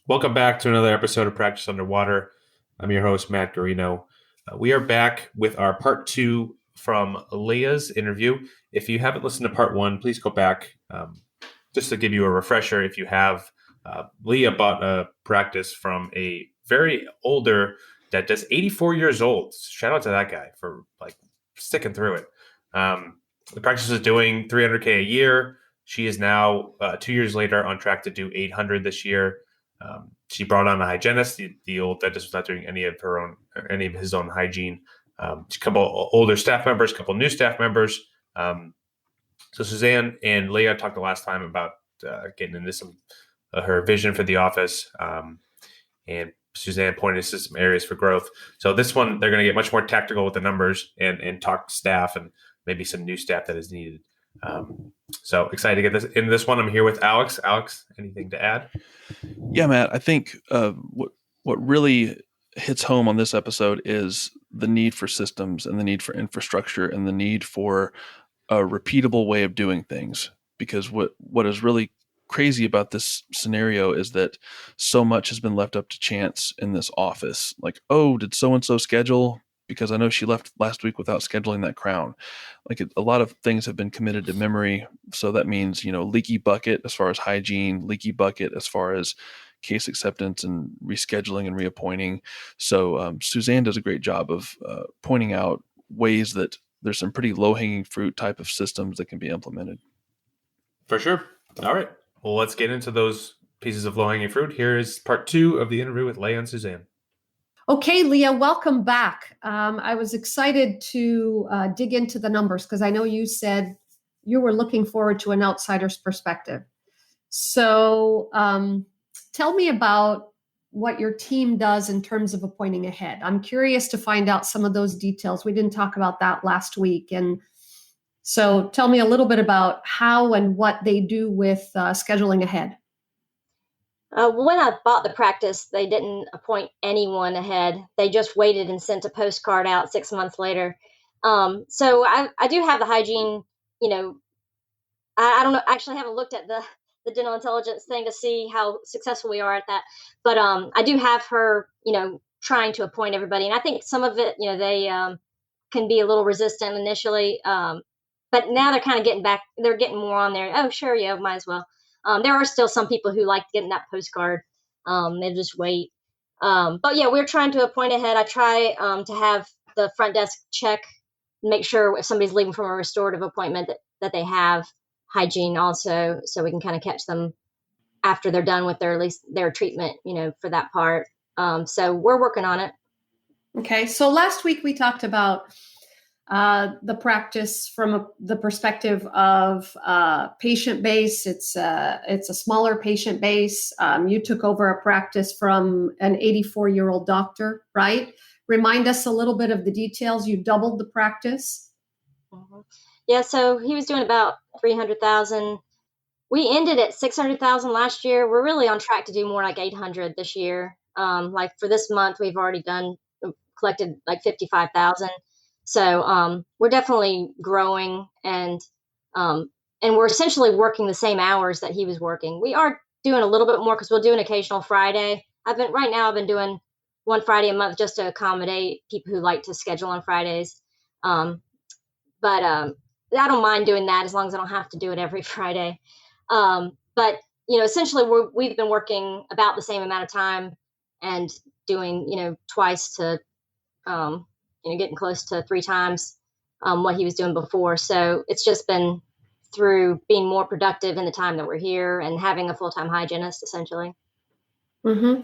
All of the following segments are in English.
Welcome back to another episode of Practice Underwater. I'm your host, Matt Garino. We are back with our part two from Leah's interview. If you haven't listened to part one, please go back. Just to give you a refresher, if you have, Leah bought a practice from a very older that is 84 years old. Shout out to that guy for sticking through it. The practice is doing $300K a year. She is now 2 years later on track to do 800 this year. She brought on a hygienist. The old dentist was not doing any of his own hygiene. A couple older staff members, a couple new staff members. So Suzanne and Leah talked the last time about getting into some her vision for the office, and Suzanne pointed to some areas for growth. So this one, they're going to get much more tactical with the numbers and talk staff and maybe some new staff that is needed. So excited to get this in this one. I'm here with Alex. Alex, anything to add? Yeah, Matt, I think what really hits home on this episode is the need for systems and the need for infrastructure and the need for a repeatable way of doing things. Because what is really crazy about this scenario is that so much has been left up to chance in this office. Like, oh, did so-and-so schedule? Because I know she left last week without scheduling that crown. A lot of things have been committed to memory. So that means, leaky bucket as far as hygiene, leaky bucket as far as case acceptance and rescheduling and reappointing. So Suzanne does a great job of pointing out ways that there's some pretty low-hanging fruit type of systems that can be implemented. For sure. All right. Well, let's get into those pieces of low-hanging fruit. Here is part two of the interview with Leah and Suzanne. Okay, Leah, welcome back. I was excited to dig into the numbers because I know you said you were looking forward to an outsider's perspective. So tell me about what your team does in terms of appointing ahead. I'm curious to find out some of those details. We didn't talk about that last week. And so tell me a little bit about how and what they do with scheduling ahead. When I bought the practice, they didn't appoint anyone ahead. They just waited and sent a postcard out 6 months later. So I do have the hygiene, I don't know, actually haven't looked at the dental intelligence thing to see how successful we are at that. But I do have her, trying to appoint everybody. And I think some of it, they can be a little resistant initially. But now they're kind of they're getting more on there. Oh, sure, yeah, might as well. There are still some people who like getting that postcard. They just wait. But yeah, we're trying to appoint ahead. I try to have the front desk check, make sure if somebody's leaving from a restorative appointment that they have hygiene also, so we can kind of catch them after they're done with at least their treatment, for that part. So we're working on it. Okay. So last week we talked about the practice from the perspective of patient base. It's a smaller patient base. You took over a practice from an 84-year-old doctor, right? Remind us a little bit of the details. You doubled the practice. Mm-hmm. Yeah, so he was doing about 300,000. We ended at 600,000 last year. We're really on track to do more like 800 this year. Like for this month, we've already collected like 55,000. So we're definitely growing, and we're essentially working the same hours that he was working. We are doing a little bit more because we'll do an occasional Friday. I've been doing one Friday a month just to accommodate people who like to schedule on Fridays. But I don't mind doing that as long as I don't have to do it every Friday. But essentially we've been working about the same amount of time and doing twice to getting close to 3 times what he was doing before. So it's just been through being more productive in the time that we're here and having a full-time hygienist, essentially. Mm-hmm.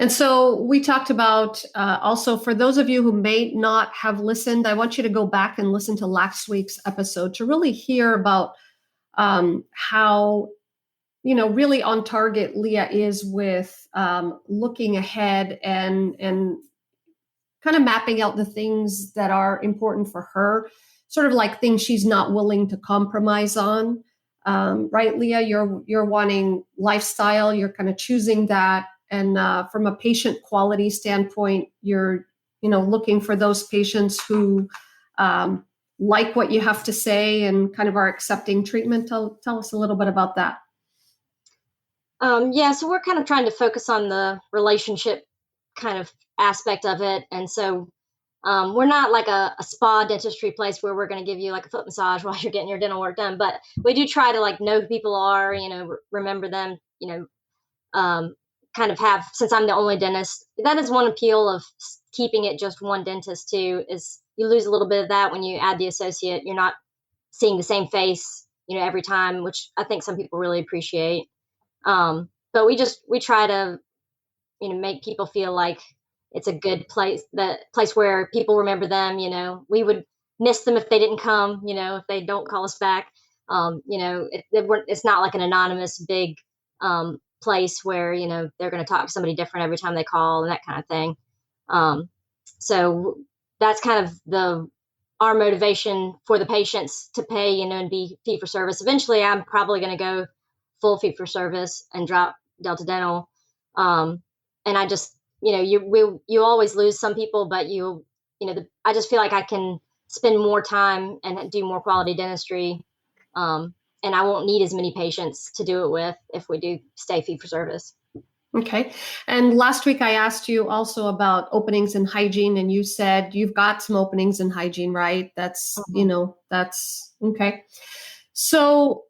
And so we talked about also, for those of you who may not have listened, I want you to go back and listen to last week's episode to really hear about how, really on target Leah is with looking ahead and kind of mapping out the things that are important for her, sort of like things she's not willing to compromise on. Right, Leah, you're wanting lifestyle, you're kind of choosing that. And from a patient quality standpoint, you're, looking for those patients who like what you have to say and kind of are accepting treatment. Tell us a little bit about that. Yeah, so we're kind of trying to focus on the relationship kind of aspect of it. And so we're not like a spa dentistry place where we're going to give you like a foot massage while you're getting your dental work done. But we do try to like know who people are, remember them, kind of have, since I'm the only dentist, that is one appeal of keeping it just one dentist too, is you lose a little bit of that when you add the associate. You're not seeing the same face, every time, which I think some people really appreciate. But we try to, make people feel like it's a good place, that place where people remember them. We would miss them if they didn't come, if they don't call us back. It's not like an anonymous big place where, they're going to talk to somebody different every time they call and that kind of thing. So that's kind of our motivation for the patients to pay, and be fee for service. Eventually, I'm probably going to go full fee for service and drop Delta Dental. And I just, you always lose some people, but I just feel like I can spend more time and do more quality dentistry. And I won't need as many patients to do it with if we do stay fee for service. Okay. And last week I asked you also about openings in hygiene, and you said you've got some openings in hygiene, right? That's, that's okay. So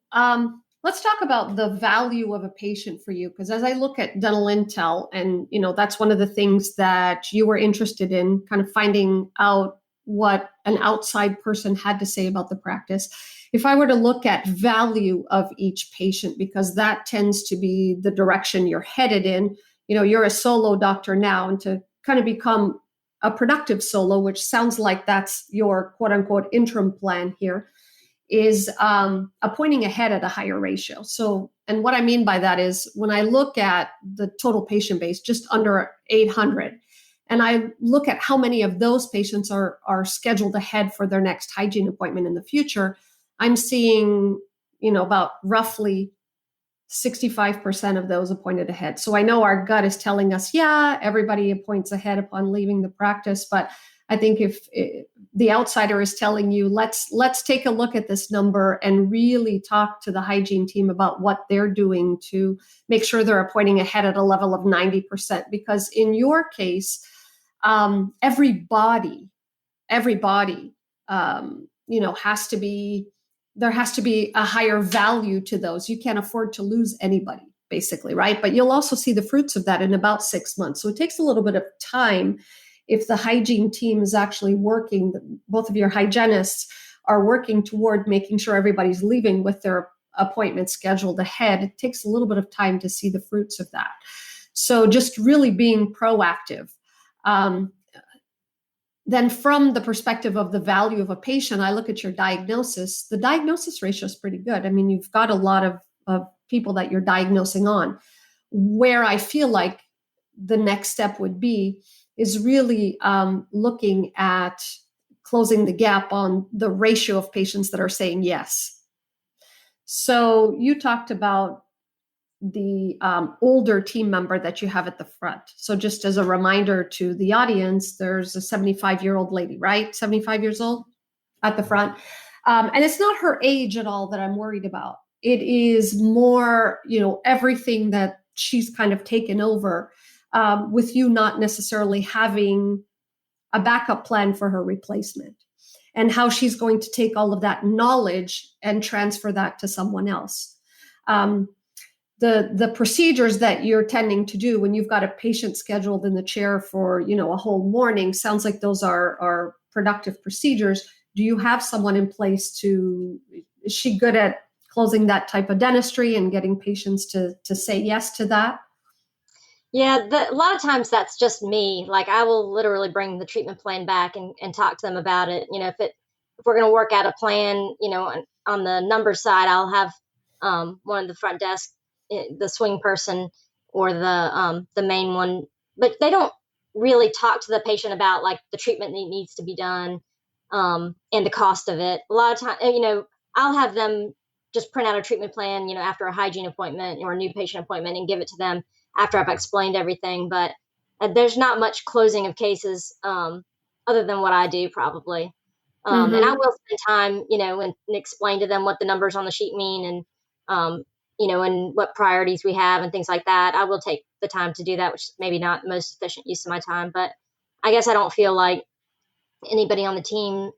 let's talk about the value of a patient for you, because as I look at dental intel, and, that's one of the things that you were interested in, kind of finding out what an outside person had to say about the practice. If I were to look at value of each patient, because that tends to be the direction you're headed in, you're a solo doctor now, and to kind of become a productive solo, which sounds like that's your quote unquote interim plan here, is appointing ahead at a higher ratio. So, and what I mean by that is when I look at the total patient base, just under 800, and I look at how many of those patients are scheduled ahead for their next hygiene appointment in the future, I'm seeing, about roughly 65% of those appointed ahead. So I know our gut is telling us, yeah, everybody appoints ahead upon leaving the practice. But I think if the outsider is telling you, let's take a look at this number and really talk to the hygiene team about what they're doing to make sure they're appointing ahead at a level of 90%. Because in your case, everybody, has to be, there has to be a higher value to those. You can't afford to lose anybody, basically, right? But you'll also see the fruits of that in about 6 months. So it takes a little bit of time. If the hygiene team is actually working, both of your hygienists are working toward making sure everybody's leaving with their appointment scheduled ahead, it takes a little bit of time to see the fruits of that. So just really being proactive. Then from the perspective of the value of a patient, I look at your diagnosis. The diagnosis ratio is pretty good. I mean, you've got a lot of people that you're diagnosing on. Where I feel like the next step would be is really looking at closing the gap on the ratio of patients that are saying yes. So you talked about the older team member that you have at the front. So just as a reminder to the audience, there's a 75-year-old lady, right? 75 years old at the front. And it's not her age at all that I'm worried about. It is more, everything that she's kind of taken over with you not necessarily having a backup plan for her replacement, and how she's going to take all of that knowledge and transfer that to someone else. The procedures that you're tending to do when you've got a patient scheduled in the chair for, a whole morning, sounds like those are productive procedures. Do you have someone in place is she good at closing that type of dentistry and getting patients to say yes to that? Yeah, a lot of times that's just me. Like I will literally bring the treatment plan back and talk to them about it. If we're going to work out a plan, on the number side, I'll have one of the front desk, the swing person, or the main one. But they don't really talk to the patient about like the treatment that needs to be done, and the cost of it. A lot of time, I'll have them just print out a treatment plan, after a hygiene appointment or a new patient appointment, and give it to them after I've explained everything. But there's not much closing of cases other than what I do, probably. And I will spend time, and explain to them what the numbers on the sheet mean, and and what priorities we have and things like that. I will take the time to do that, which is maybe not the most efficient use of my time, but I guess I don't feel like anybody on the team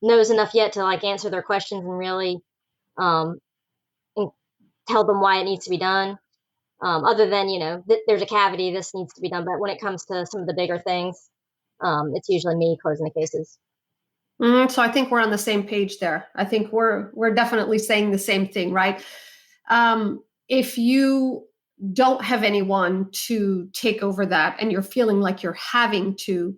knows enough yet to like answer their questions and really um, and tell them why it needs to be done. Other than, there's a cavity, this needs to be done. But when it comes to some of the bigger things, it's usually me closing the cases. So I think we're on the same page there. I think we're definitely saying the same thing, right? If you don't have anyone to take over that and you're feeling like you're having to,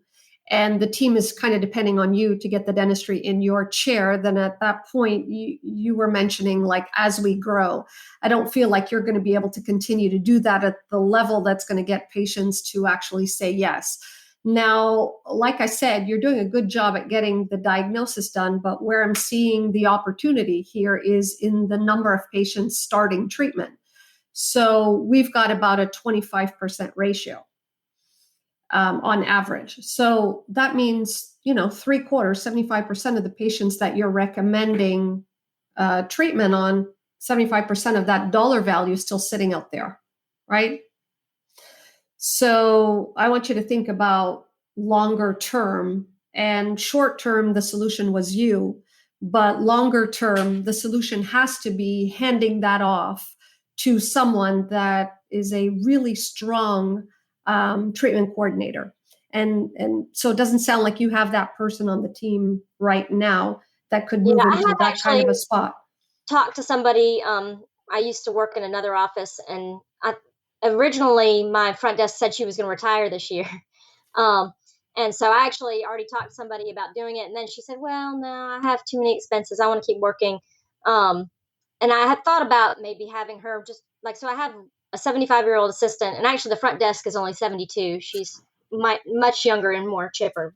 and the team is kind of depending on you to get the dentistry in your chair, then at that point, you were mentioning like, as we grow, I don't feel like you're going to be able to continue to do that at the level that's going to get patients to actually say yes. Now, like I said, you're doing a good job at getting the diagnosis done, but where I'm seeing the opportunity here is in the number of patients starting treatment. So we've got about a 25% ratio on average. So that means, 3/4, 75% of the patients that you're recommending treatment on, 75% of that dollar value is still sitting out there, right? So I want you to think about longer term, and short term, the solution was you, but longer term, the solution has to be handing that off to someone that is a really strong treatment coordinator. And so it doesn't sound like you have that person on the team right now that could move into that kind of a spot. Talked to somebody. I used to work in another office, and originally my front desk said she was going to retire this year. And so I actually already talked to somebody about doing it. And then she said, well, no, I have too many expenses. I want to keep working. And I had thought about maybe having her just like, so I have a 75-year-old assistant, and actually the front desk is only 72. She's much younger and more chipper.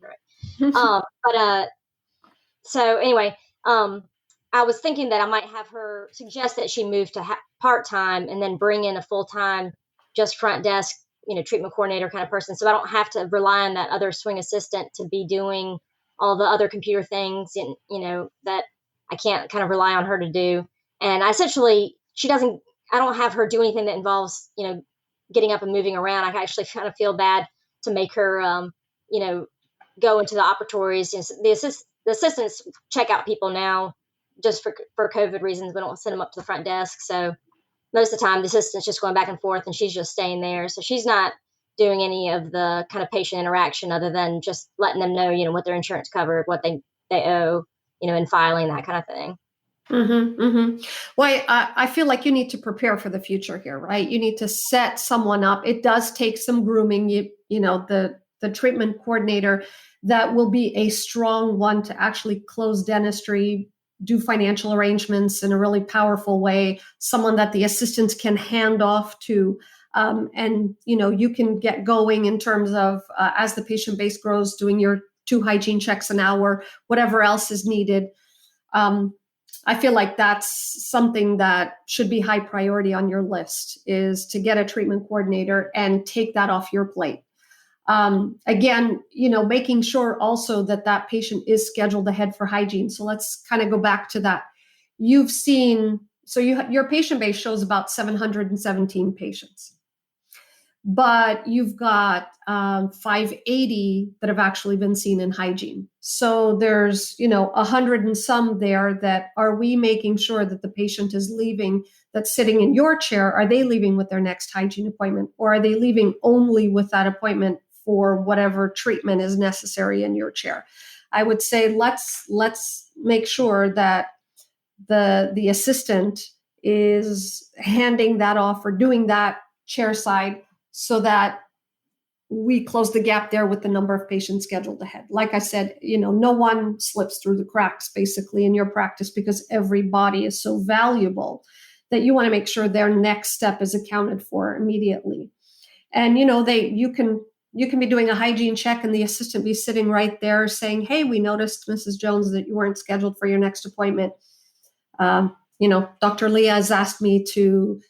So anyway, I was thinking that I might have her suggest that she move to part-time and then bring in a full-time, just front desk, treatment coordinator kind of person. So I don't have to rely on that other swing assistant to be doing all the other computer things and, that I can't kind of rely on her to do. And I don't have her do anything that involves, getting up and moving around. I actually kind of feel bad to make her, go into the operatories. The assistants check out people now just for COVID reasons. We don't send them up to the front desk. So most of the time the assistant's just going back and forth and she's just staying there. So she's not doing any of the kind of patient interaction other than just letting them know, what their insurance covered, what they owe, and filing, that kind of thing. Mm-hmm, mm-hmm. Well, I feel like you need to prepare for the future here, right? You need to set someone up. It does take some grooming. The treatment coordinator that will be a strong one to actually close dentistry, do financial arrangements in a really powerful way, someone that the assistants can hand off to. And, you can get going in terms of, as the patient base grows, doing your 2 hygiene checks an hour, whatever else is needed. I feel like that's something that should be high priority on your list, is to get a treatment coordinator and take that off your plate. Again, making sure also that patient is scheduled ahead for hygiene. So let's kind of go back to that. You've seen, so your patient base shows about 717 patients, but you've got 580 that have actually been seen in hygiene. So there's, 100 and some there that are we making sure that the patient is leaving, that's sitting in your chair, are they leaving with their next hygiene appointment, or are they leaving only with that appointment for whatever treatment is necessary in your chair? I would say let's make sure that the assistant is handing that off or doing that chair side so that we close the gap there with the number of patients scheduled ahead. Like I said, no one slips through the cracks basically in your practice, because every body is so valuable that you want to make sure their next step is accounted for immediately. And, you can be doing a hygiene check and the assistant be sitting right there saying, hey, we noticed, Mrs. Jones, that you weren't scheduled for your next appointment. Dr. Leah has asked me to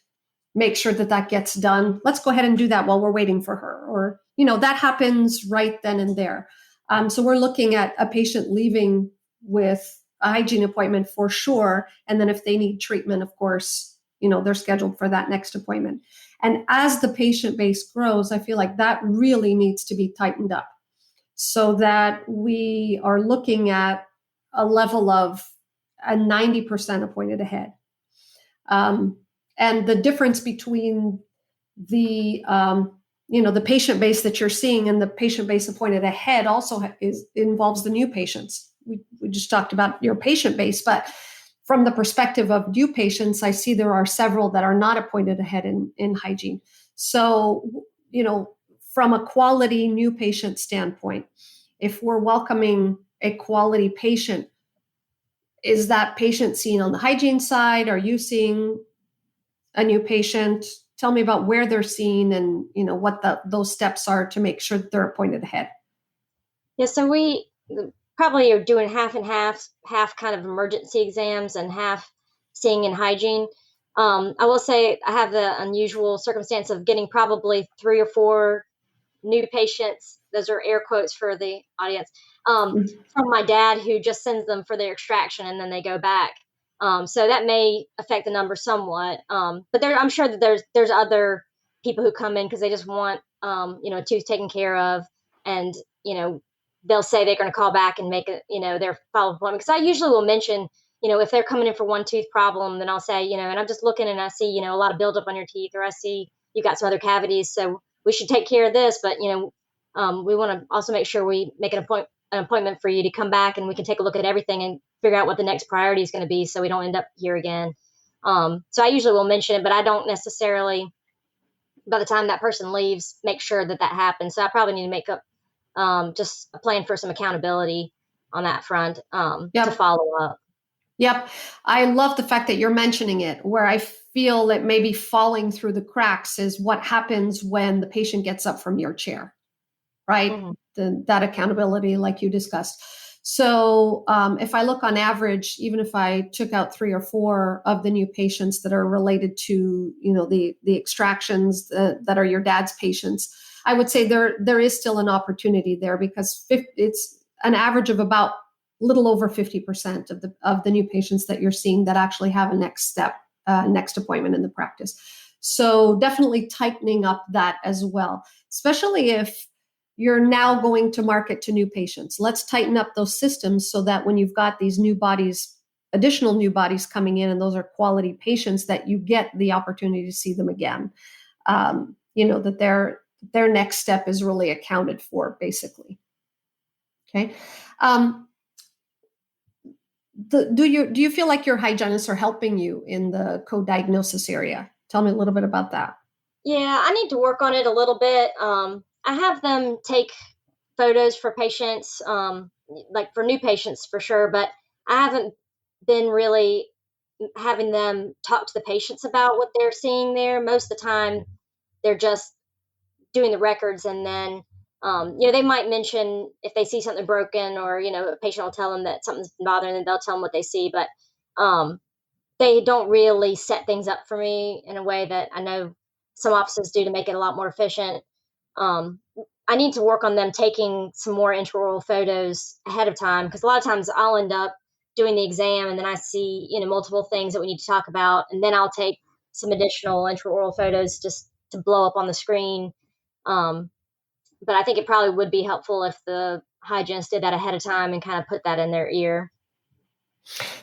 make sure that gets done. Let's go ahead and do that while we're waiting for her. Or, that happens right then and there. So we're looking at a patient leaving with a hygiene appointment for sure. And then if they need treatment, of course, they're scheduled for that next appointment. And as the patient base grows, I feel like that really needs to be tightened up so that we are looking at a level of a 90% appointed ahead. And the difference between the the patient base that you're seeing and the patient base appointed ahead also involves the new patients. We just talked about your patient base, but from the perspective of new patients, I see there are several that are not appointed ahead in hygiene. So, from a quality new patient standpoint, if we're welcoming a quality patient, is that patient seen on the hygiene side? Are you seeing a new patient? Tell me about where they're seen and what those steps are to make sure that they're appointed ahead. Yeah, so we probably are doing half and half kind of emergency exams and half seeing in hygiene. I will say I have the unusual circumstance of getting probably 3 or 4 new patients, those are air quotes for the audience, from my dad, who just sends them for their extraction and then they go back. So that may affect the number somewhat. But I'm sure that there's other people who come in because they just want a tooth taken care of, and they'll say they're going to call back and make their follow-up appointment. Because I usually will mention, if they're coming in for one tooth problem, then I'll say, and I'm just looking and I see, a lot of buildup on your teeth, or I see you got some other cavities, so we should take care of this. But we want to also make sure we make an appointment for you to come back, and we can take a look at everything and figure out what the next priority is going to be, so we don't end up here again. So I usually will mention it, but I don't necessarily, by the time that person leaves, make sure that happens. So I probably need to make up just a plan for some accountability on that front to follow up. Yep. I love the fact that you're mentioning it. Where I feel it may be falling through the cracks is what happens when the patient gets up from your chair, right? Mm-hmm. That accountability, like you discussed. So if I look on average, even if I took out 3 or 4 of the new patients that are related to, the extractions that are your dad's patients, I would say there is still an opportunity there, because it's an average of about little over 50% of the new patients that you're seeing that actually have a next appointment in the practice. So definitely tightening up that as well, especially if you're now going to market to new patients. Let's tighten up those systems so that when you've got these additional new bodies coming in, and those are quality patients, that you get the opportunity to see them again. That their next step is really accounted for, basically. Okay. Do you feel like your hygienists are helping you in the co-diagnosis area? Tell me a little bit about that. Yeah, I need to work on it a little bit. I have them take photos for patients, like for new patients for sure, but I haven't been really having them talk to the patients about what they're seeing there. Most of the time, they're just doing the records, and then they might mention if they see something broken, or a patient will tell them that something's bothering them, they'll tell them what they see, but they don't really set things up for me in a way that I know some offices do to make it a lot more efficient. I need to work on them taking some more intraoral photos ahead of time, because a lot of times I'll end up doing the exam and then I see multiple things that we need to talk about, and then I'll take some additional intraoral photos just to blow up on the screen. But I think it probably would be helpful if the hygienist did that ahead of time and kind of put that in their ear.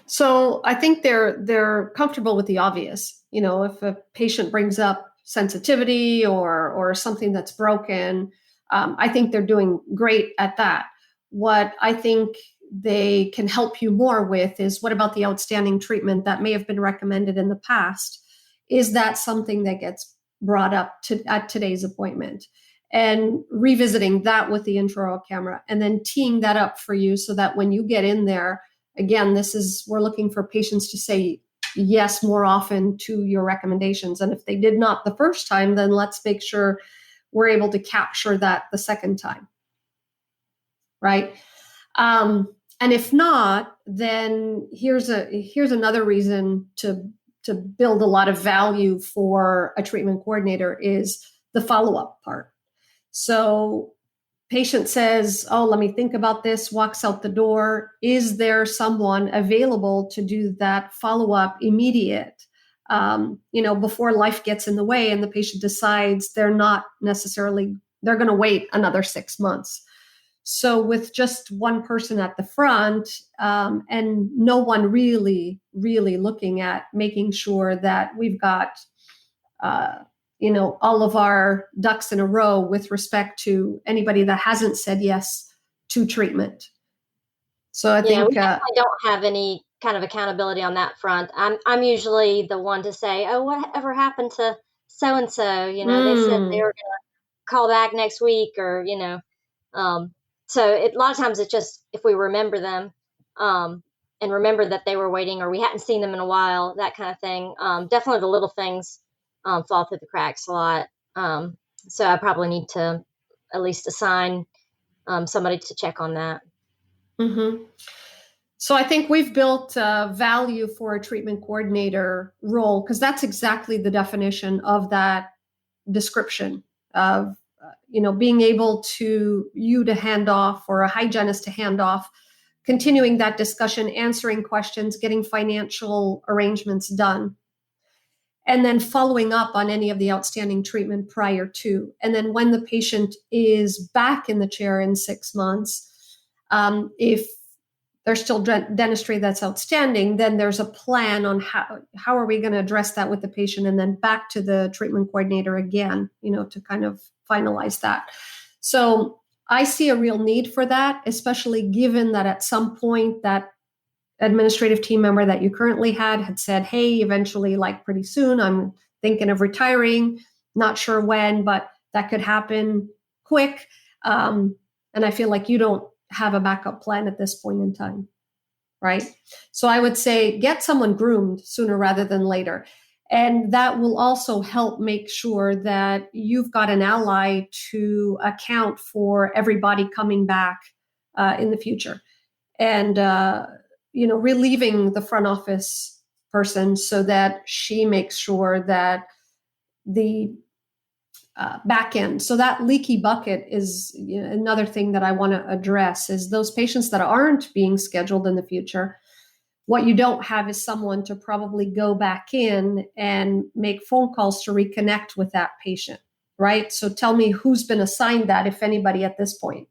So I think they're comfortable with the obvious. If a patient brings up sensitivity or something that's broken, I think they're doing great at that. What I think they can help you more with is, what about the outstanding treatment that may have been recommended in the past? Is that something that gets brought up at today's appointment? And revisiting that with the intraoral camera, and then teeing that up for you so that when you get in there, again, we're looking for patients to say yes more often to your recommendations. And if they did not the first time, then let's make sure we're able to capture that the second time. Right? And if not, then here's another reason to build a lot of value for a treatment coordinator, is the follow-up part. So patient says, oh, let me think about this, walks out the door. Is there someone available to do that follow-up immediate before life gets in the way and the patient decides they're going to wait another 6 months. So with just one person at the front, and no one really, really looking at making sure that we've got, all of our ducks in a row with respect to anybody that hasn't said yes to treatment. So I think we definitely don't have any kind of accountability on that front. I'm usually the one to say, oh, whatever happened to so and so? They said they were going to call back next week, or so a lot of times it's just if we remember them, and remember that they were waiting, or we hadn't seen them in a while, that kind of thing. Definitely the little things fall through the cracks a lot. So I probably need to at least assign somebody to check on that. Mm-hmm. So I think we've built value for a treatment coordinator role, because that's exactly the definition of that description of, being able to hand off, or a hygienist to hand off, continuing that discussion, answering questions, getting financial arrangements done, and then following up on any of the outstanding treatment prior to. And then when the patient is back in the chair in 6 months, if there's still dentistry that's outstanding, then there's a plan on how are we going to address that with the patient, and then back to the treatment coordinator again, to kind of finalize that. So I see a real need for that, especially given that at some point that administrative team member that you currently had said, hey, eventually, like pretty soon, I'm thinking of retiring, not sure when, but that could happen quick. And I feel like you don't have a backup plan at this point in time, right? So I would say get someone groomed sooner rather than later. And that will also help make sure that you've got an ally to account for everybody coming back in the future. And, relieving the front office person so that she makes sure that the back end. So that leaky bucket is another thing that I want to address, is those patients that aren't being scheduled in the future. What you don't have is someone to probably go back in and make phone calls to reconnect with that patient, right? So tell me who's been assigned that, if anybody, at this point.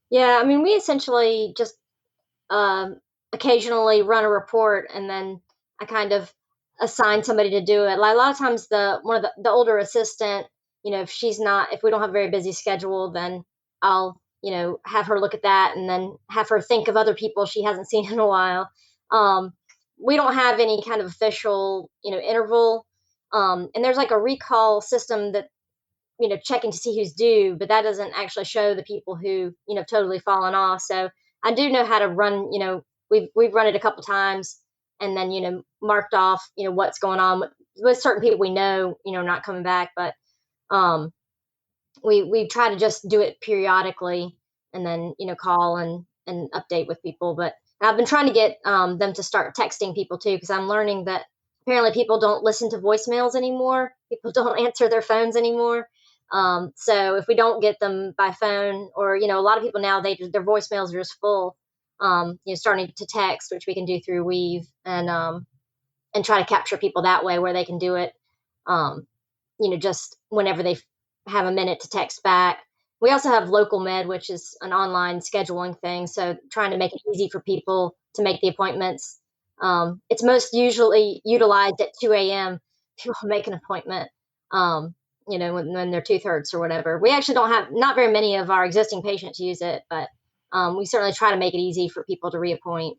Yeah, we essentially just occasionally run a report, and then I kind of assign somebody to do it. Like a lot of times the older assistant, if we don't have a very busy schedule, then I'll, have her look at that, and then have her think of other people she hasn't seen in a while. We don't have any kind of official, interval. And there's like a recall system that, checking to see who's due, but that doesn't actually show the people who, totally fallen off. So I do know how to run, we've run it a couple times, and then, marked off, what's going on with certain people we know, not coming back. But we try to just do it periodically, and then, call and update with people. But I've been trying to get them to start texting people too, because I'm learning that apparently people don't listen to voicemails anymore. People don't answer their phones anymore. So if we don't get them by phone, or, a lot of people now, their voicemails are just full, starting to text, which we can do through Weave, and try to capture people that way, where they can do it, just whenever they have a minute to text back. We also have Local Med, which is an online scheduling thing. So trying to make it easy for people to make the appointments. It's most usually utilized at 2 a.m. People make an appointment, when their tooth hurts or whatever. We actually not very many of our existing patients use it, but we certainly try to make it easy for people to reappoint.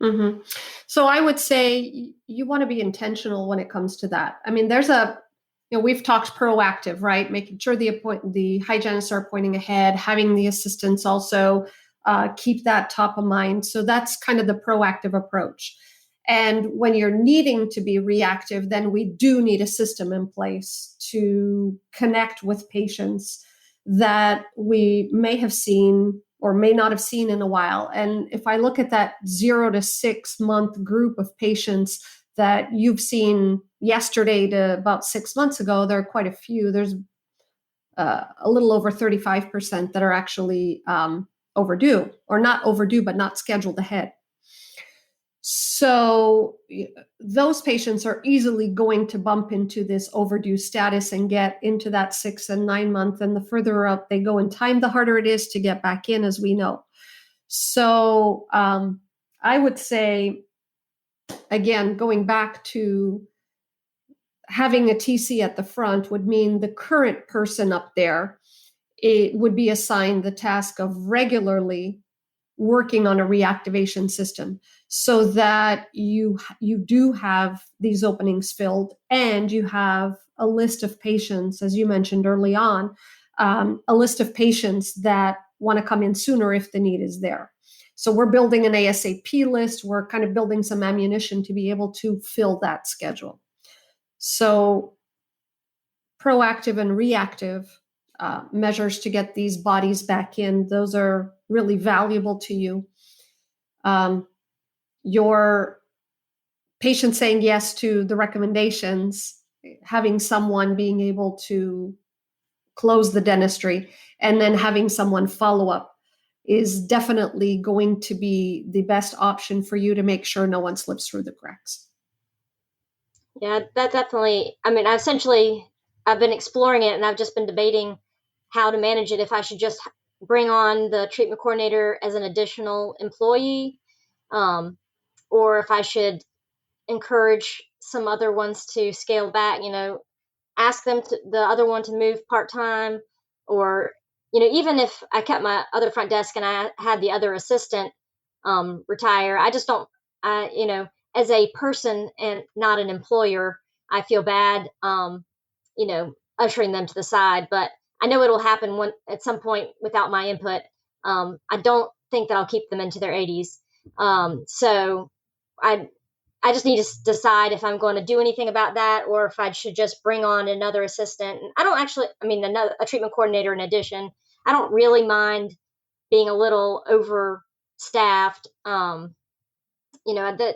Mm-hmm. So I would say you want to be intentional when it comes to that. We've talked proactive, right? Making sure the hygienists are pointing ahead, having the assistants also keep that top of mind. So that's kind of the proactive approach. And when you're needing to be reactive, then we do need a system in place to connect with patients that we may have seen or may not have seen in a while. And if I look at that 0 to 6 month group of patients that you've seen yesterday to about 6 months ago, there are quite a few. There's a little over 35% that are actually overdue, or not overdue, but not scheduled ahead. So those patients are easily going to bump into this overdue status and get into that 6 and 9 month. And the further up they go in time, the harder it is to get back in, as we know. So I would say, again, going back to having a TC at the front would mean the current person up there, it would be assigned the task of regularly working on a reactivation system so that you do have these openings filled, and you have a list of patients, as you mentioned early on, a list of patients that want to come in sooner if the need is there. So we're building an ASAP list. We're kind of building some ammunition to be able to fill that schedule. So proactive and reactive measures to get these bodies back in, those are really valuable to you. Your patient saying yes to the recommendations, having someone being able to close the dentistry, and then having someone follow up is definitely going to be the best option for you to make sure no one slips through the cracks. Yeah, that definitely, I mean, I've been exploring it, and I've just been debating how to manage it. If I should just bring on the treatment coordinator as an additional employee, or if I should encourage some other ones to scale back, ask the other one to move part-time, or, even if I kept my other front desk and I had the other assistant retire, I just don't, as a person and not an employer, I feel bad, ushering them to the side, but I know it'll happen at some point without my input. I don't think that I'll keep them into their 80s. So I just need to decide if I'm going to do anything about that, or if I should just bring on another assistant. And I don't actually, a treatment coordinator in addition. I don't really mind being a little overstaffed. That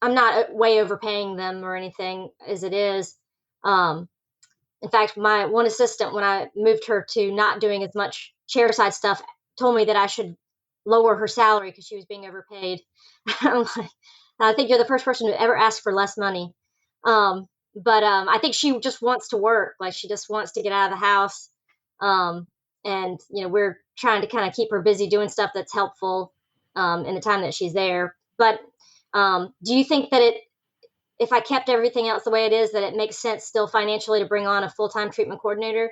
I'm not way overpaying them or anything as it is. In fact, my one assistant, when I moved her to not doing as much chairside stuff, told me that I should lower her salary because she was being overpaid. I'm like, I think you're the first person to ever ask for less money. But I think she just wants to work. Like, she just wants to get out of the house. And, we're trying to kind of keep her busy doing stuff that's helpful in the time that she's there. But do you think that if I kept everything else the way it is, that it makes sense still financially to bring on a full-time treatment coordinator?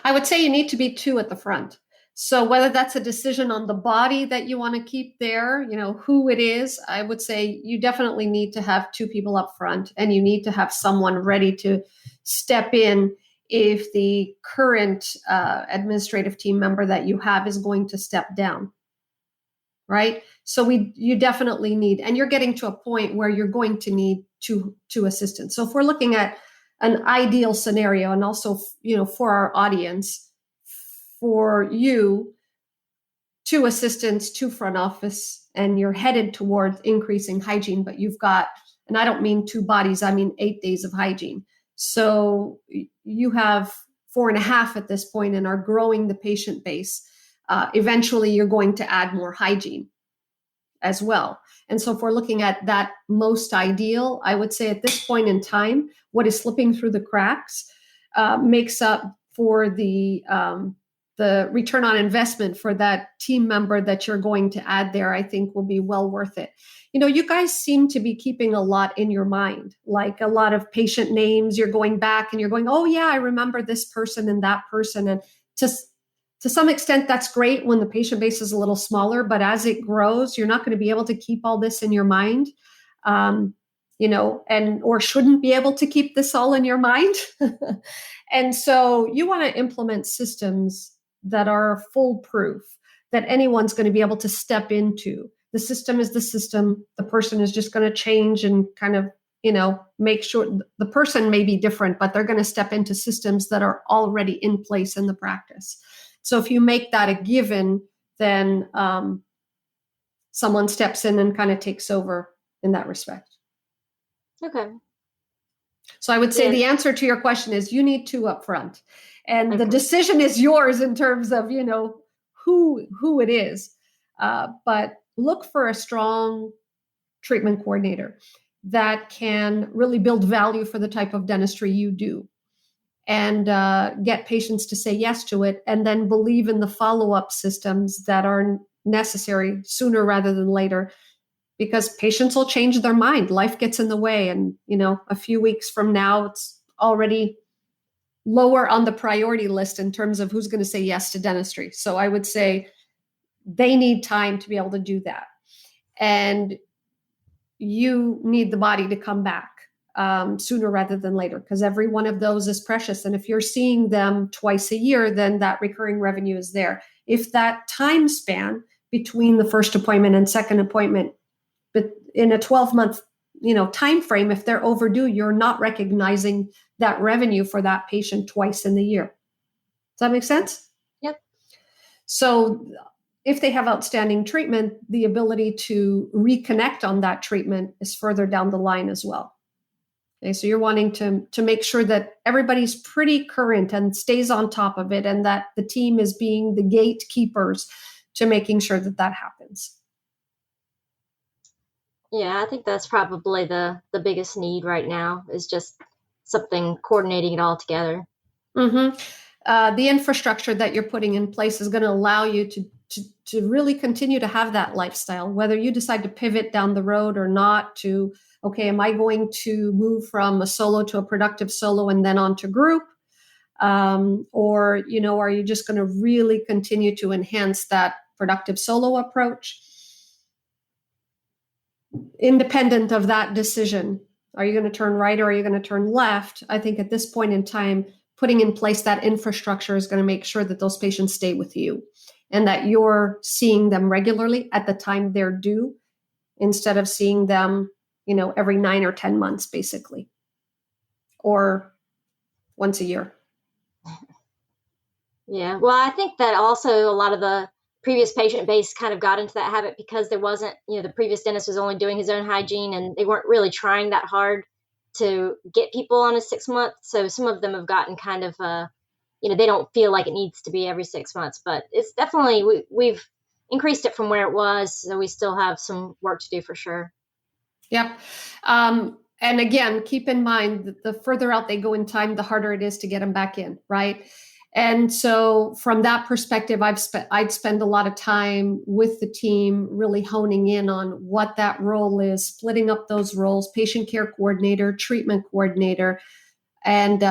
I would say you need to be 2 at the front. So whether that's a decision on the body that you want to keep there, who it is, I would say you definitely need to have 2 people up front, and you need to have someone ready to step in if the current administrative team member that you have is going to step down. Right? So you definitely need, and you're getting to a point where you're going to need two assistants. So if we're looking at an ideal scenario, and also, for our audience, for you, 2 assistants, 2 front office, and you're headed towards increasing hygiene, but you've got, and I don't mean 2 bodies, I mean 8 days of hygiene. So you have 4.5 at this point and are growing the patient base. Eventually you're going to add more hygiene as well. And so if we're looking at that most ideal, I would say at this point in time, what is slipping through the cracks makes up for the return on investment for that team member that you're going to add there. I think will be well worth it. You guys seem to be keeping a lot in your mind, like a lot of patient names. You're going back and you're going, oh yeah, I remember this person and that person. And to some extent, that's great when the patient base is a little smaller, but as it grows, you're not going to be able to keep all this in your mind, or shouldn't be able to keep this all in your mind. And so you want to implement systems that are foolproof, that anyone's going to be able to step into. The system is the system. The person is just going to change and kind of, make sure the person may be different, but they're going to step into systems that are already in place in the practice. So if you make that a given, then someone steps in and kind of takes over in that respect. Okay. So I would say the answer to your question is you need 2 up front. And the Okay. decision is yours in terms of, who it is. But look for a strong treatment coordinator that can really build value for the type of dentistry you do and get patients to say yes to it, and then believe in the follow-up systems that are necessary sooner rather than later, because patients will change their mind. Life gets in the way, and a few weeks from now, it's already lower on the priority list in terms of who's going to say yes to dentistry. So I would say they need time to be able to do that. And you need the body to come back sooner rather than later, because every one of those is precious. And if you're seeing them twice a year, then that recurring revenue is there. If that time span between the first appointment and second appointment, but in a 12-month time frame, if they're overdue, you're not recognizing that revenue for that patient twice in the year. Does that make sense? Yep. So if they have outstanding treatment, the ability to reconnect on that treatment is further down the line as well. Okay, so you're wanting to make sure that everybody's pretty current and stays on top of it, and that the team is being the gatekeepers to making sure that that happens. Yeah, I think that's probably the biggest need right now, is just something coordinating it all together. Mm-hmm. The infrastructure that you're putting in place is going to allow you to really continue to have that lifestyle, whether you decide to pivot down the road or not to, okay, am I going to move from a solo to a productive solo and then on to group? Or, are you just going to really continue to enhance that productive solo approach? Independent of that decision, are you going to turn right or are you going to turn left? I think at this point in time, putting in place that infrastructure is going to make sure that those patients stay with you and that you're seeing them regularly at the time they're due, instead of seeing them, every 9 or 10 months, basically, or once a year. Yeah. Well, I think that also a lot of the previous patient base kind of got into that habit because there wasn't, the previous dentist was only doing his own hygiene, and they weren't really trying that hard to get people on a 6-month. So some of them have gotten kind of, they don't feel like it needs to be every 6 months, but it's definitely, we've increased it from where it was. So we still have some work to do for sure. Yep. And again, keep in mind that the further out they go in time, the harder it is to get them back in, right? And so from that perspective, I'd spend a lot of time with the team really honing in on what that role is, splitting up those roles: patient care coordinator, treatment coordinator, and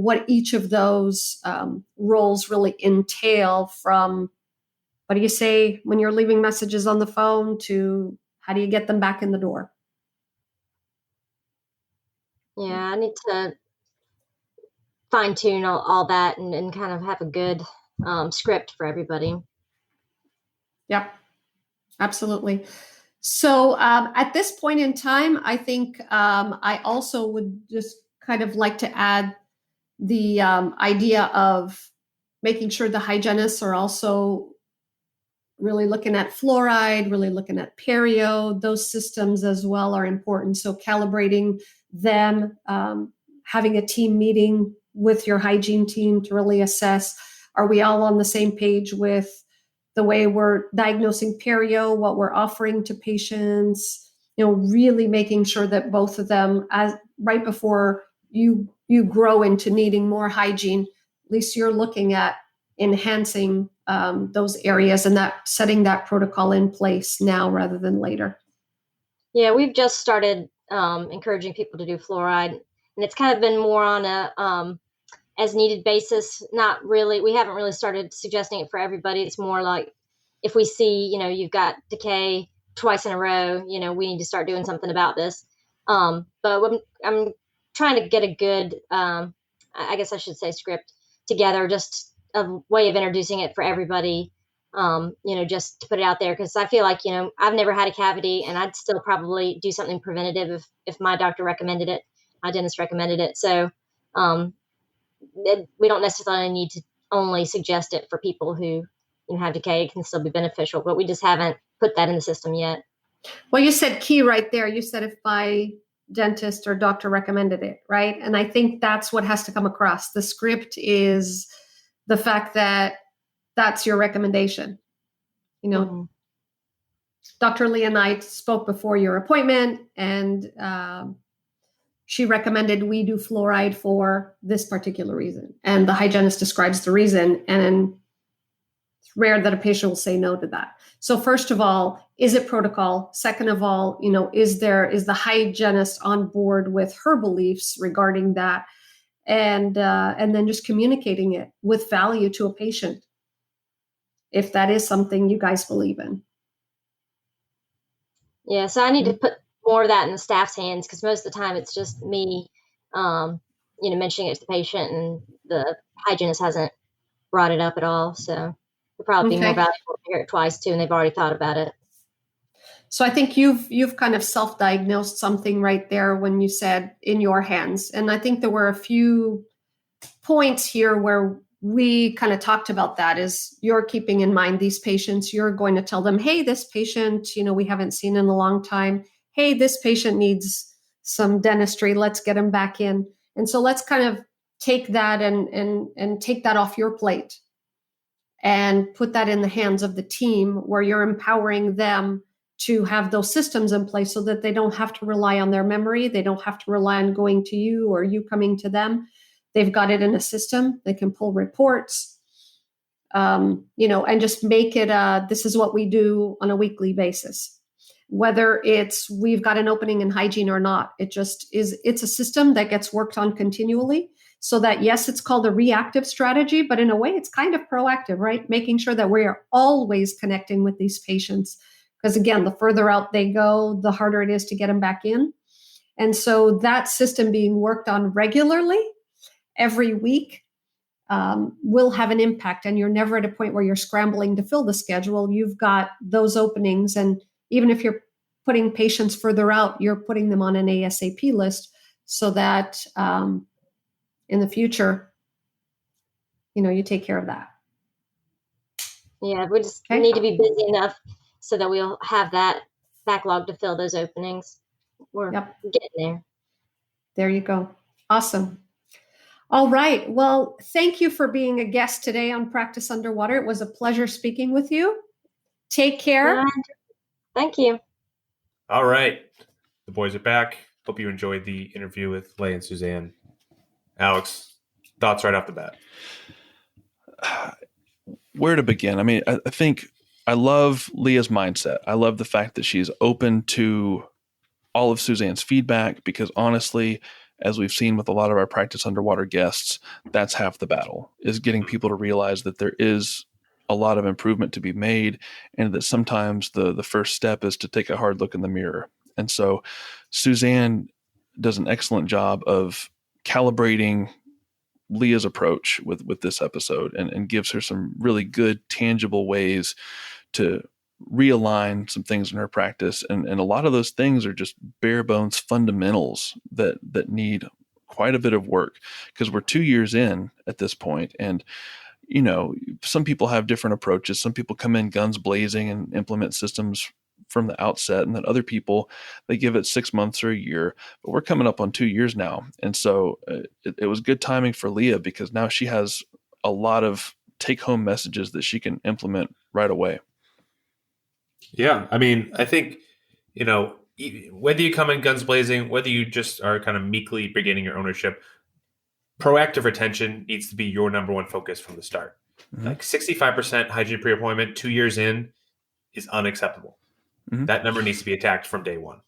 what each of those roles really entail, from what do you say when you're leaving messages on the phone to how do you get them back in the door? Yeah, I need to fine tune all that and kind of have a good script for everybody. Yep, absolutely. So at this point in time, I think I also would just kind of like to add the idea of making sure the hygienists are also really looking at fluoride, really looking at perio. Those systems as well are important. So calibrating them, having a team meeting with your hygiene team to really assess, are we all on the same page with the way we're diagnosing perio, what we're offering to patients, really making sure that both of them, as right before you grow into needing more hygiene, at least you're looking at enhancing those areas and that setting that protocol in place now rather than later. Yeah, we've just started encouraging people to do fluoride, and it's kind of been more on a as needed basis. Not really, we haven't really started suggesting it for everybody. It's more like if we see, you've got decay twice in a row, we need to start doing something about this. But I'm trying to get a good, I guess I should say, script together, just a way of introducing it for everybody, just to put it out there. Because I feel like, I've never had a cavity, and I'd still probably do something preventative if my doctor recommended it, my dentist recommended it. So we don't necessarily need to only suggest it for people who have decay. It can still be beneficial, but we just haven't put that in the system yet. Well, you said key right there. You said if my dentist or doctor recommended it, right? And I think that's what has to come across. The script is the fact that that's your recommendation. Mm-hmm. Dr. Leah and I spoke before your appointment, and she recommended we do fluoride for this particular reason. And the hygienist describes the reason, and it's rare that a patient will say no to that. So first of all, is it protocol? Second of all, is the hygienist on board with her beliefs regarding that? And then just communicating it with value to a patient, if that is something you guys believe in. Yeah, so I need to put more of that in the staff's hands, because most of the time it's just me, mentioning it to the patient, and the hygienist hasn't brought it up at all. So it'll probably be more valuable to hear it twice too, and they've already thought about it. So I think you've kind of self-diagnosed something right there when you said in your hands. And I think there were a few points here where we kind of talked about that. Is you're keeping in mind these patients, you're going to tell them, hey, this patient, we haven't seen in a long time. Hey, this patient needs some dentistry. Let's get him back in. And so let's kind of take that and take that off your plate and put that in the hands of the team, where you're empowering them to have those systems in place so that they don't have to rely on their memory. They don't have to rely on going to you or you coming to them. They've got it in a system. They can pull reports, and just make it, this is what we do on a weekly basis. Whether it's we've got an opening in hygiene or not, it's a system that gets worked on continually, so that, yes, it's called a reactive strategy, but in a way it's kind of proactive, right? Making sure that we are always connecting with these patients. Because again, the further out they go, the harder it is to get them back in. And so that system being worked on regularly every week will have an impact. And you're never at a point where you're scrambling to fill the schedule. You've got those openings. And even if you're putting patients further out, you're putting them on an ASAP list, so that in the future, you take care of that. Yeah, we just need to be busy enough so that we'll have that backlog to fill those openings. We're getting there. There you go. Awesome. All right. Well, thank you for being a guest today on Practice Underwater. It was a pleasure speaking with you. Take care. Thank you. All right. The boys are back. Hope you enjoyed the interview with Leah and Suzanne. Alex, thoughts right off the bat? Where to begin? I mean, I think I love Leah's mindset. I love the fact that she's open to all of Suzanne's feedback, because honestly, as we've seen with a lot of our Practice Underwater guests, that's half the battle, is getting people to realize that there is a lot of improvement to be made, and that sometimes the first step is to take a hard look in the mirror. And so Suzanne does an excellent job of calibrating Leah's approach with this episode, and gives her some really good, tangible ways to realign some things in her practice. And a lot of those things are just bare bones fundamentals that need quite a bit of work, because we're 2 years in at this point. And, some people have different approaches. Some people come in guns blazing and implement systems from the outset, and then other people, they give it 6 months or a year. But we're coming up on 2 years now. And so it was good timing for Leah, because now she has a lot of take-home messages that she can implement right away. Yeah, I mean, I think, whether you come in guns blazing, whether you just are kind of meekly beginning your ownership, proactive retention needs to be your number one focus from the start. Mm-hmm. Like 65% hygiene pre-appointment 2 years in is unacceptable. Mm-hmm. That number needs to be attacked from day one.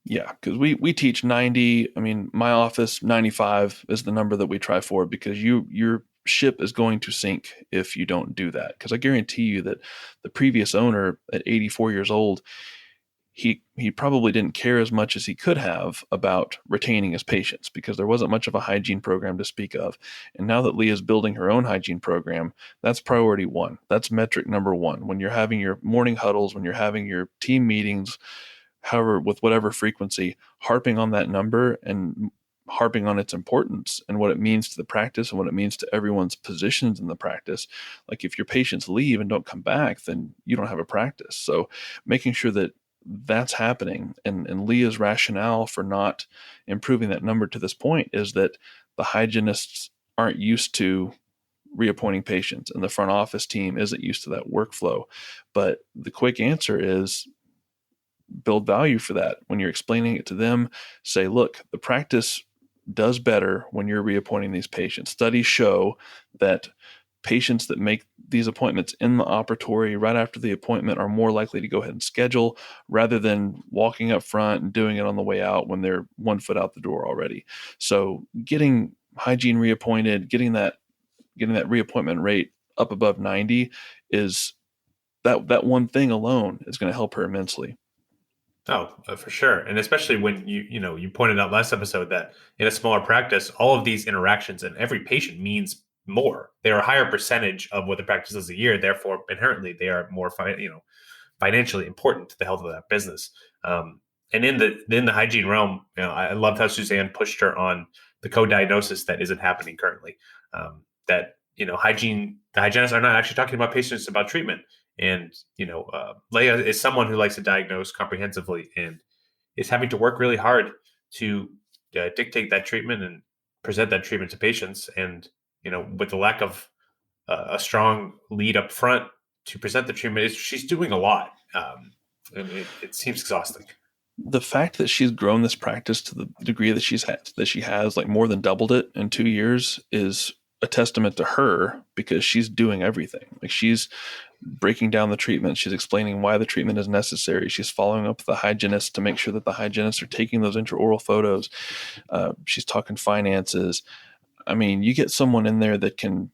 Yeah, because we teach 90. I mean, my office, 95 is the number that we try for, because your ship is going to sink if you don't do that. Because I guarantee you that the previous owner at 84 years old, he probably didn't care as much as he could have about retaining his patients, because there wasn't much of a hygiene program to speak of. And now that Leah's building her own hygiene program, that's priority one. That's metric number one. When you're having your morning huddles, when you're having your team meetings, however, with whatever frequency, harping on that number and harping on its importance and what it means to the practice and what it means to everyone's positions in the practice. Like, if your patients leave and don't come back, then you don't have a practice. So making sure that that's happening, and Leah's rationale for not improving that number to this point is that the hygienists aren't used to reappointing patients, and the front office team isn't used to that workflow. But the quick answer is build value for that. When you're explaining it to them, say, look, the practice does better when you're reappointing these patients. Studies show that patients that make these appointments in the operatory right after the appointment are more likely to go ahead and schedule rather than walking up front and doing it on the way out when they're 1 foot out the door already. So getting hygiene reappointed, getting that reappointment rate up above 90 is that one thing alone is going to help her immensely. Oh, for sure. And especially when you pointed out last episode that in a smaller practice, all of these interactions and every patient means more. They're a higher percentage of what the practice does a year. Therefore, inherently, they are more financially important to the health of that business. And in the hygiene realm, I loved how Suzanne pushed her on the co-diagnosis that isn't happening currently. That the hygienists are not actually talking about patients about treatment. And Leah is someone who likes to diagnose comprehensively and is having to work really hard to dictate that treatment and present that treatment to patients. And with the lack of a strong lead up front to present the treatment, she's doing a lot. And it seems exhausting. The fact that she's grown this practice to the degree that she has like more than doubled it in 2 years is a testament to her, because she's doing everything. Like, she's breaking down the treatment. She's explaining why the treatment is necessary. She's following up with the hygienist to make sure that the hygienists are taking those intraoral photos. She's talking finances. I mean, you get someone in there that can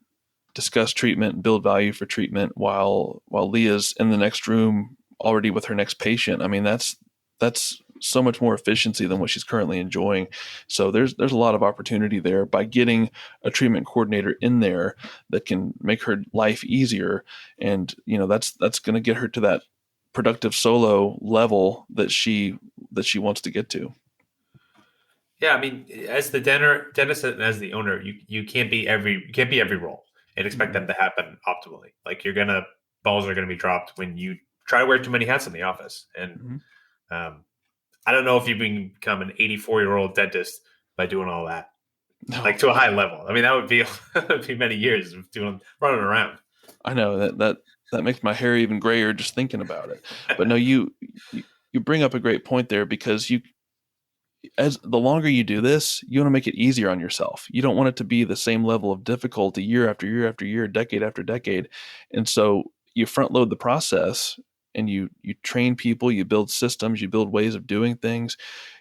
discuss treatment, build value for treatment while Leah's in the next room already with her next patient. I mean, that's so much more efficiency than what she's currently enjoying. So there's a lot of opportunity there by getting a treatment coordinator in there that can make her life easier. And, that's going to get her to that productive solo level that she wants to get to. Yeah. I mean, as the dentist and as the owner, you can't be every role and expect them to happen optimally. Like, balls are going to be dropped when you try to wear too many hats in the office. And, I don't know if you can become an 84-year-old dentist by doing all that, like to a high level. I mean, that would be many years of running around. I know that makes my hair even grayer just thinking about it. But no, you bring up a great point there, because as the longer you do this, you want to make it easier on yourself. You don't want it to be the same level of difficulty year after year after year, decade after decade. And so you front load the process, and you train people, you build systems, you build ways of doing things.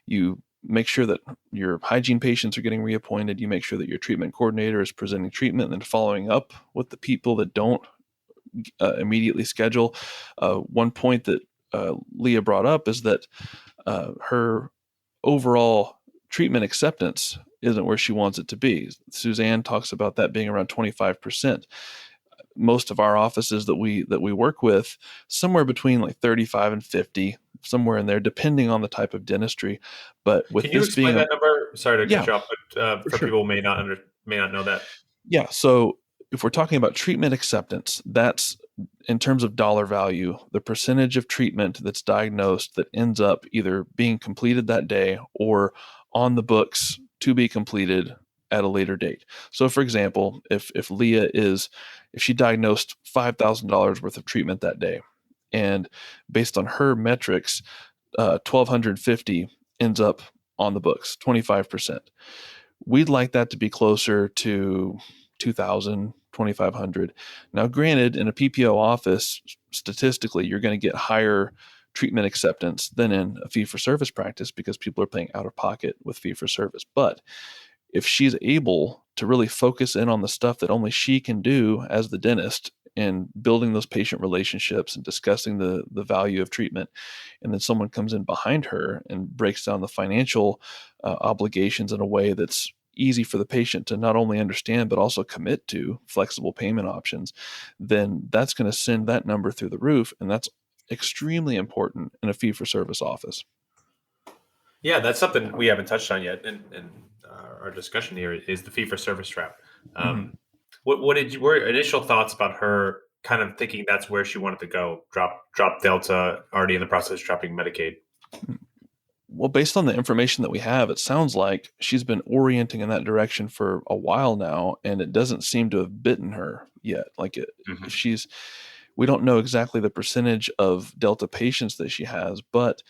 You make sure that your hygiene patients are getting reappointed. You make sure that your treatment coordinator is presenting treatment and then following up with the people that don't immediately schedule. One point that Leah brought up is that her overall treatment acceptance isn't where she wants it to be. Suzanne talks about that being around 25%. Most of our offices that we work with, somewhere between like 35 and 50, somewhere in there, depending on the type of dentistry. But with can you explain that number? Sorry to cut you off, but for people who may not know that. Yeah. So if we're talking about treatment acceptance, that's in terms of dollar value, the percentage of treatment that's diagnosed that ends up either being completed that day or on the books to be completed at a later date. So for example, if Leah if she diagnosed $5,000 worth of treatment that day, and based on her metrics, 1,250 ends up on the books, 25%. We'd like that to be closer to 2,000, 2,500. Now, granted, in a PPO office, statistically, you're going to get higher treatment acceptance than in a fee-for-service practice, because people are paying out of pocket with fee-for-service. But if she's able to really focus in on the stuff that only she can do as the dentist, and building those patient relationships and discussing the value of treatment, and then someone comes in behind her and breaks down the financial obligations in a way that's easy for the patient to not only understand but also commit to flexible payment options, then that's going to send that number through the roof. And that's extremely important in a fee-for-service office. Yeah, that's something we haven't touched on yet in our discussion here, is the fee-for-service route. What were initial thoughts about her kind of thinking that's where she wanted to go? Drop Delta, already in the process of dropping Medicaid. Well, based on the information that we have, it sounds like she's been orienting in that direction for a while now, and it doesn't seem to have bitten her yet. Like We don't know exactly the percentage of Delta patients that she has, but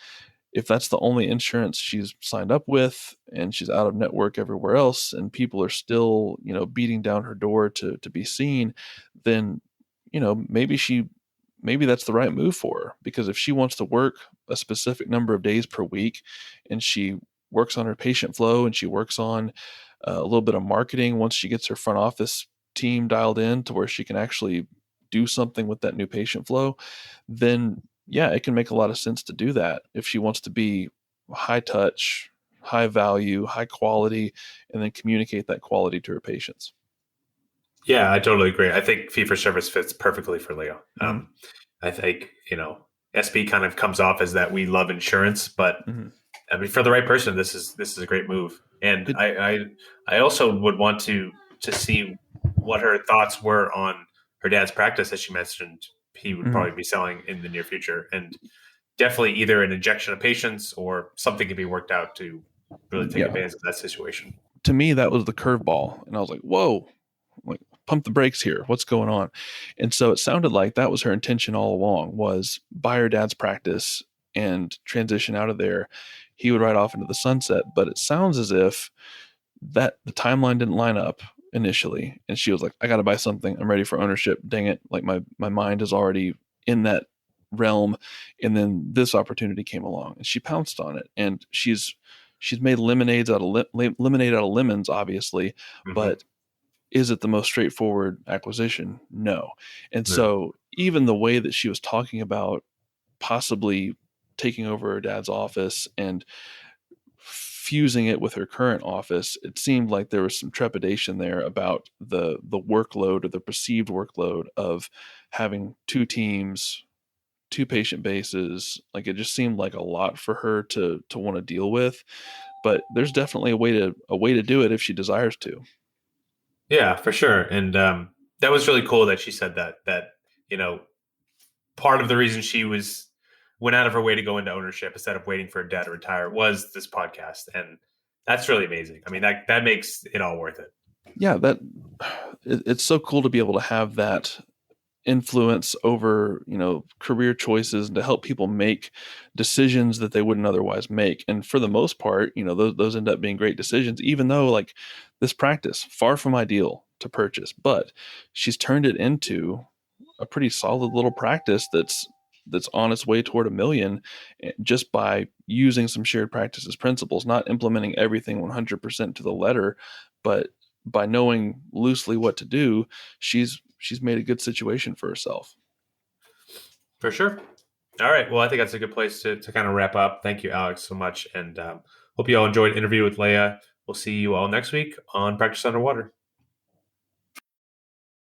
if that's the only insurance she's signed up with and she's out of network everywhere else and people are still, beating down her door to be seen, then, maybe that's the right move for her. Because if she wants to work a specific number of days per week and she works on her patient flow and she works on a little bit of marketing once she gets her front office team dialed in to where she can actually do something with that new patient flow, then yeah, it can make a lot of sense to do that if she wants to be high touch, high value, high quality, and then communicate that quality to her patients. Yeah, I totally agree. I think fee for service fits perfectly for Leo. I think, SB kind of comes off as that we love insurance, but I mean, for the right person, this is a great move. And I also would want to see what her thoughts were on her dad's practice, as she mentioned he would probably be selling in the near future, and definitely either an injection of patients or something can be worked out to really take advantage of that situation. To me, that was the curveball, and I was like, "Whoa, like pump the brakes here. What's going on?" And so it sounded like that was her intention all along: was buy her dad's practice and transition out of there. He would ride off into the sunset. But it sounds as if that the timeline didn't line up initially, and she was like, "I got to buy something. I'm ready for ownership. Dang it! Like my mind is already in that realm." And then this opportunity came along, and she pounced on it. And she's made lemonade out of lemons, obviously, but is it the most straightforward acquisition? No. And so even the way that she was talking about possibly taking over her dad's office and fusing it with her current office, it seemed like there was some trepidation there about the workload or the perceived workload of having two teams, two patient bases. Like it just seemed like a lot for her to want to deal with. But there's definitely a way to do it if she desires to. Yeah, for sure. And that was really cool that she said that part of the reason she went out of her way to go into ownership instead of waiting for her dad to retire was this podcast. And that's really amazing. I mean, that makes it all worth it. Yeah, it's so cool to be able to have that influence over, career choices and to help people make decisions that they wouldn't otherwise make. And for the most part, those end up being great decisions, even though like this practice, far from ideal to purchase, but she's turned it into a pretty solid little practice that's on its way toward $1 million just by using some shared practices principles, not implementing everything 100% to the letter, but by knowing loosely what to do, she's made a good situation for herself. For sure. All right. Well, I think that's a good place to kind of wrap up. Thank you, Alex, so much. And hope you all enjoyed the interview with Leah. We'll see you all next week on Practice Underwater.